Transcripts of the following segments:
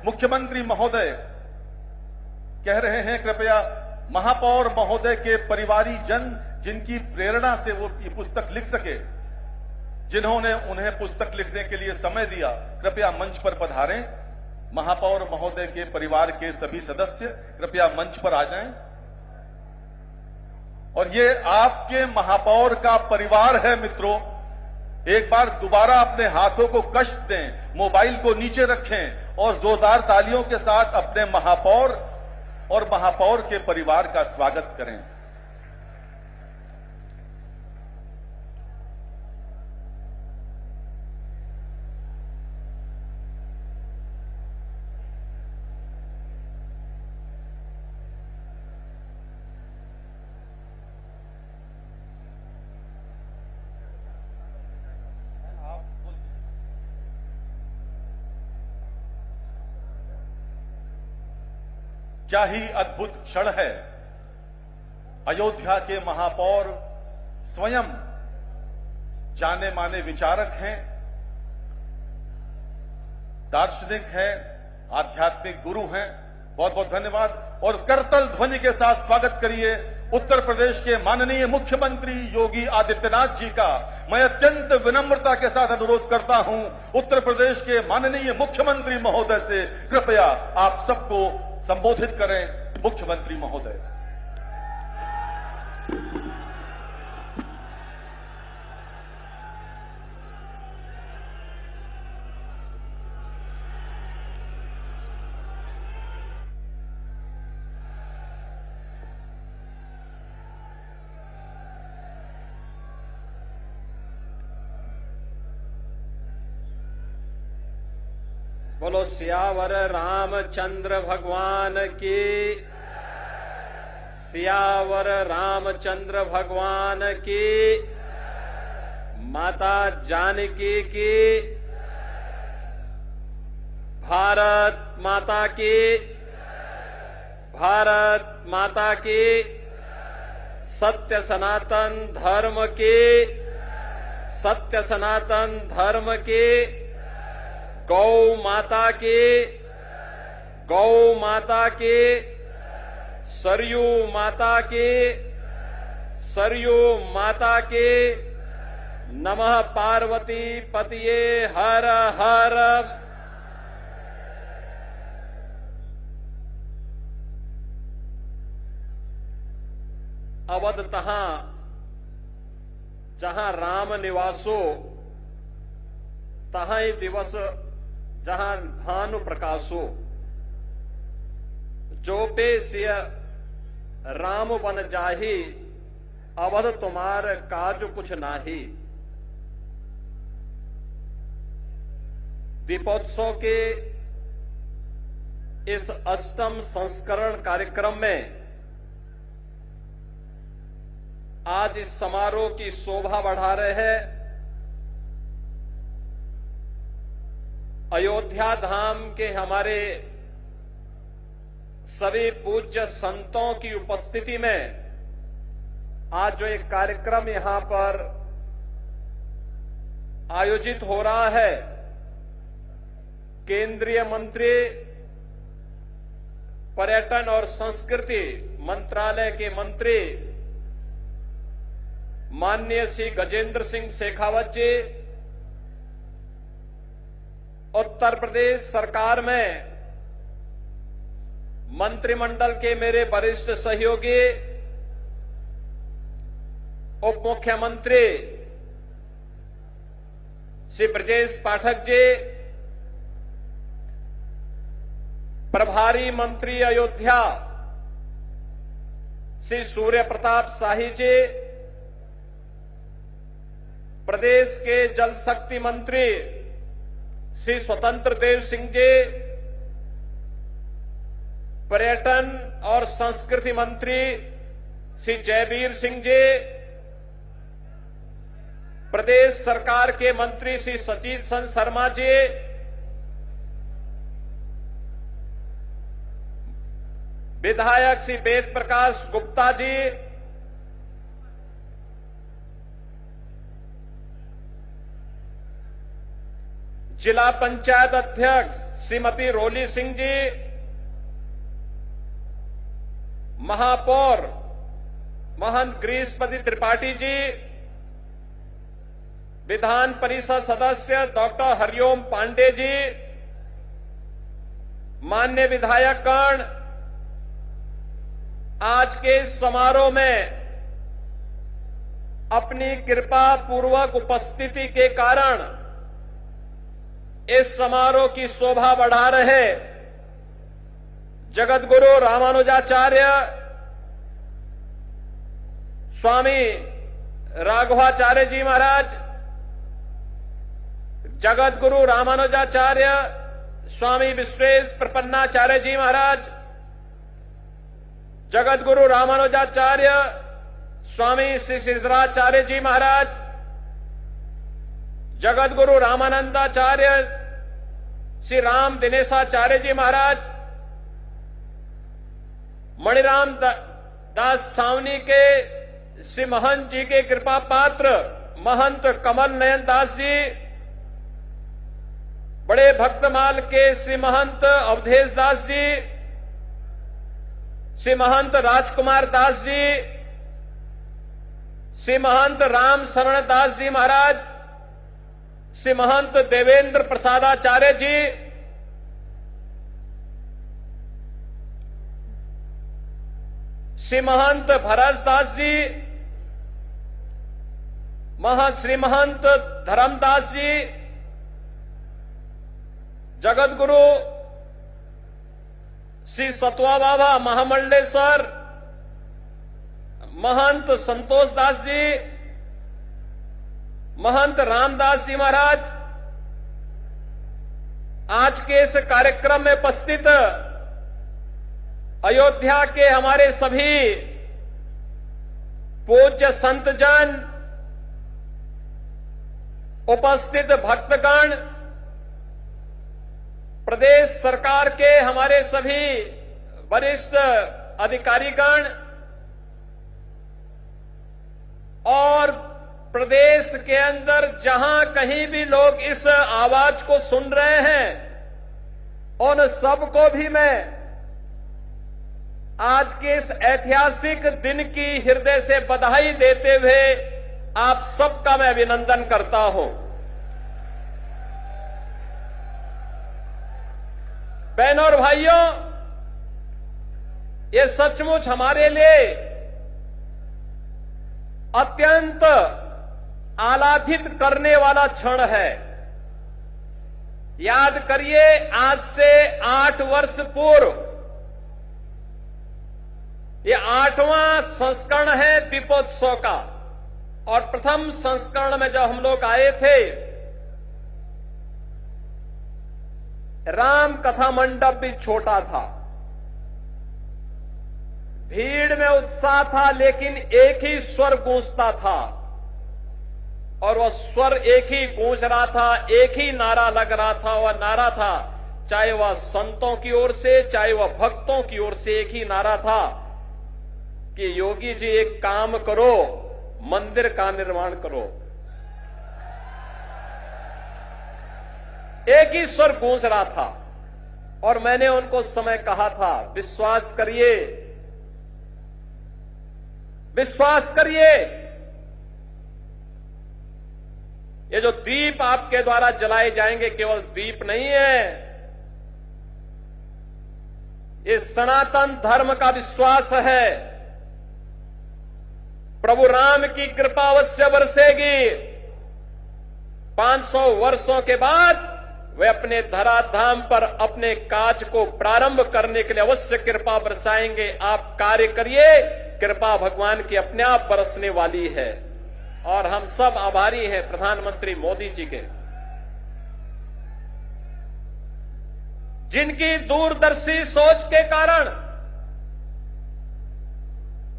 मुख्यमंत्री महोदय कह रहे हैं कृपया महापौर महोदय के परिवारी जन जिनकी प्रेरणा से वो ये पुस्तक लिख सके, जिन्होंने उन्हें पुस्तक लिखने के लिए समय दिया, कृपया मंच पर पधारें। महापौर महोदय के परिवार के सभी सदस्य कृपया मंच पर आ जाएं। और ये आपके महापौर का परिवार है मित्रों। एक बार दोबारा अपने हाथों को कष्ट दें, मोबाइल को नीचे रखें और जोरदार तालियों के साथ अपने महापौर और महापौर के परिवार का स्वागत करें। क्या ही अद्भुत क्षण है। अयोध्या के महापौर स्वयं जाने माने विचारक हैं, दार्शनिक हैं, आध्यात्मिक गुरु हैं। बहुत बहुत धन्यवाद। और करतल ध्वनि के साथ स्वागत करिए उत्तर प्रदेश के माननीय मुख्यमंत्री योगी आदित्यनाथ जी का। मैं अत्यंत विनम्रता के साथ अनुरोध करता हूं उत्तर प्रदेश के माननीय मुख्यमंत्री महोदय से, कृपया आप सबको संबोधित करें मुख्यमंत्री महोदय। बोलो सियावर रामचंद्र भगवान की, सियावर रामचंद्र भगवान की, माता जानकी की, भारत माता की, भारत माता की, सत्य सनातन धर्म की, सत्य सनातन धर्म की, गौ माता की, गौ माता की, सरयू माता की, सरयू माता की, नमः पार्वती पतिये हर हर। अवध तहां जहां राम निवासो, तहां दिवस जहां भानु प्रकाशो। जो पे सिय राम बन जाही, अवध तुम्हार काज कुछ नाही। दीपोत्सव के इस अष्टम संस्करण कार्यक्रम में आज इस समारोह की शोभा बढ़ा रहे हैं अयोध्या धाम के हमारे सभी पूज्य संतों की उपस्थिति में आज जो एक कार्यक्रम यहां पर आयोजित हो रहा है, केंद्रीय मंत्री पर्यटन और संस्कृति मंत्रालय के मंत्री माननीय श्री गजेंद्र सिंह शेखावत जी, उत्तर प्रदेश सरकार में मंत्रिमंडल के मेरे वरिष्ठ सहयोगी उप मुख्यमंत्री श्री ब्रजेश पाठक जी, प्रभारी मंत्री अयोध्या श्री सूर्य प्रताप शाही जी, प्रदेश के जल शक्ति मंत्री श्री स्वतंत्र देव सिंह जी, पर्यटन और संस्कृति मंत्री श्री जयवीर सिंह जी, प्रदेश सरकार के मंत्री श्री सचिन शर्मा जी, विधायक श्री वेद प्रकाश गुप्ता जी, जिला पंचायत अध्यक्ष श्रीमती रोली सिंह जी, महापौर महंत गिरीशपति त्रिपाठी जी, विधान परिषद सदस्य डॉक्टर हरिओम पांडे जी, माननीय विधायकगण, आज के इस समारोह में अपनी कृपा पूर्वक उपस्थिति के कारण इस समारोह की शोभा बढ़ा रहे जगतगुरु रामानुजाचार्य स्वामी राघवाचार्य जी महाराज, जगतगुरु रामानुजाचार्य स्वामी विश्वेश प्रपन्नाचार्य जी महाराज, जगतगुरु रामानुजाचार्य स्वामी श्री सिद्धराचार्य जी महाराज, जगतगुरु रामानंदाचार्य श्री राम दिनेशाचार्य जी महाराज, मणिराम दास छावनी के श्री महंत जी के कृपा पात्र महंत कमल नयन दास जी, बड़े भक्तमाल के श्री महंत अवधेश दास जी, श्री महंत राजकुमार दास जी, श्री महंत राम शरण दास जी महाराज, श्री महंत देवेंद्र प्रसादाचार्य जी, श्री महंत भरत दास जी, श्री महंत धर्मदास जी, जगतगुरु श्री सतवा बाबा महामंडलेश्वर महंत संतोष दास जी, महंत रामदास जी महाराज, आज के इस कार्यक्रम में उपस्थित अयोध्या के हमारे सभी पूज्य संतजन, उपस्थित भक्तगण, प्रदेश सरकार के हमारे सभी वरिष्ठ अधिकारीगण और प्रदेश के अंदर जहां कहीं भी लोग इस आवाज को सुन रहे हैं, उन सबको भी मैं आज के इस ऐतिहासिक दिन की हृदय से बधाई देते हुए आप सबका मैं अभिनंदन करता हूं। बहनों और भाइयों, ये सचमुच हमारे लिए अत्यंत आह्लादित करने वाला क्षण है। याद करिए, आज से 8 वर्ष पूर्व ये 8वां संस्करण है दीपोत्सव का, और प्रथम संस्करण में जब हम लोग आए थे, राम कथा मंडप भी छोटा था, भीड़ में उत्साह था, लेकिन एक ही स्वर गूंजता था, और वह स्वर एक ही गूंज रहा था, एक ही नारा लग रहा था। वह नारा था, चाहे वह संतों की ओर से, चाहे वह भक्तों की ओर से, एक ही नारा था कि योगी जी एक काम करो, मंदिर का निर्माण करो। एक ही स्वर गूंज रहा था, और मैंने उनको उस समय कहा था, विश्वास करिए, विश्वास करिए, ये जो दीप आपके द्वारा जलाए जाएंगे केवल दीप नहीं है, ये सनातन धर्म का विश्वास है। प्रभु राम की कृपा अवश्य बरसेगी। 500 वर्षों के बाद वे अपने धराधाम पर अपने काज को प्रारंभ करने के लिए अवश्य कृपा बरसाएंगे। आप कार्य करिए, कृपा भगवान की अपने आप बरसने वाली है, और हम सब आभारी हैं प्रधानमंत्री मोदी जी के, जिनकी दूरदर्शी सोच के कारण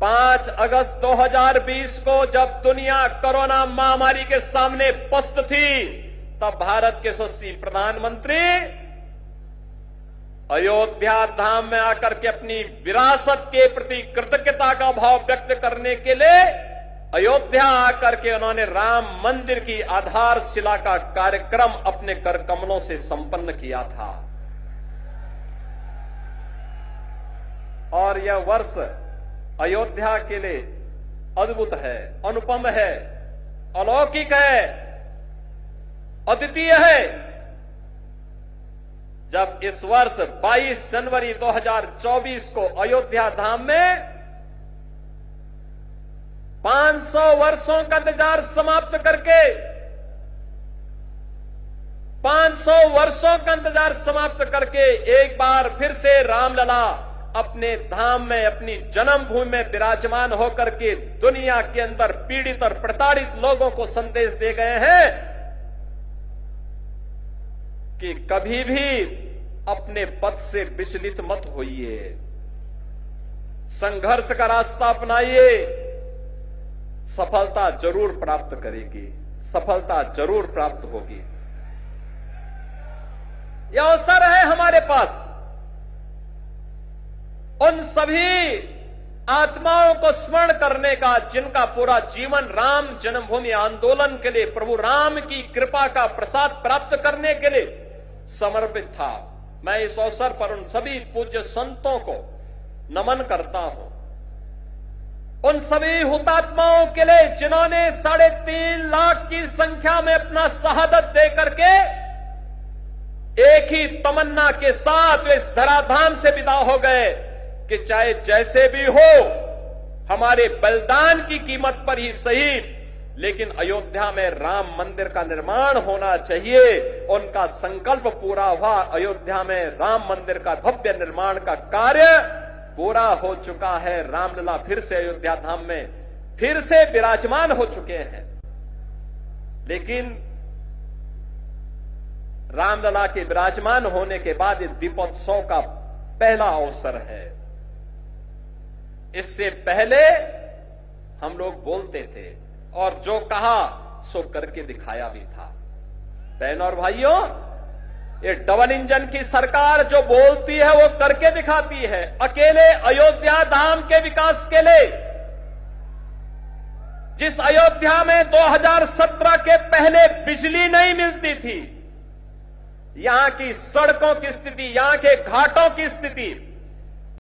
5 अगस्त 2020 को जब दुनिया कोरोना महामारी के सामने पस्त थी, तब भारत के यशस्वी प्रधानमंत्री अयोध्या धाम में आकर के अपनी विरासत के प्रति कृतज्ञता का भाव व्यक्त करने के लिए अयोध्या आकर के उन्होंने राम मंदिर की आधारशिला का कार्यक्रम अपने कर कमलों से संपन्न किया था। और यह वर्ष अयोध्या के लिए अद्भुत है, अनुपम है, अलौकिक है, अद्वितीय है। जब इस वर्ष 22 जनवरी 2024 को अयोध्या धाम में 500 वर्षों का इंतजार समाप्त करके 500 वर्षों का इंतजार समाप्त करके एक बार फिर से रामलला अपने धाम में, अपनी जन्मभूमि में विराजमान होकर के दुनिया के अंदर पीड़ित और प्रताड़ित लोगों को संदेश दे गए हैं कि कभी भी अपने पथ से विचलित मत होइए, संघर्ष का रास्ता अपनाइए, सफलता जरूर प्राप्त करेगी, सफलता जरूर प्राप्त होगी। यह अवसर है हमारे पास उन सभी आत्माओं को स्मरण करने का जिनका पूरा जीवन राम जन्मभूमि आंदोलन के लिए, प्रभु राम की कृपा का प्रसाद प्राप्त करने के लिए समर्पित था। मैं इस अवसर पर उन सभी पूज्य संतों को नमन करता हूं, उन सभी हुतात्माओं के लिए जिन्होंने 3.5 लाख की संख्या में अपना शहादत दे करके एक ही तमन्ना के साथ इस धराधाम से विदा हो गए कि चाहे जैसे भी हो, हमारे बलिदान की कीमत पर ही सही, लेकिन अयोध्या में राम मंदिर का निर्माण होना चाहिए। उनका संकल्प पूरा हुआ। अयोध्या में राम मंदिर का भव्य निर्माण का कार्य पूरा हो चुका है। रामलला फिर से अयोध्या धाम में फिर से विराजमान हो चुके हैं। लेकिन रामलला के विराजमान होने के बाद दीपोत्सव का पहला अवसर है। इससे पहले हम लोग बोलते थे और जो कहा सो करके दिखाया भी था। बहनों और भाइयों, ये डबल इंजन की सरकार जो बोलती है वो करके दिखाती है। अकेले अयोध्या धाम के विकास के लिए, जिस अयोध्या में 2017 के पहले बिजली नहीं मिलती थी, यहां की सड़कों की स्थिति, यहां के घाटों की स्थिति,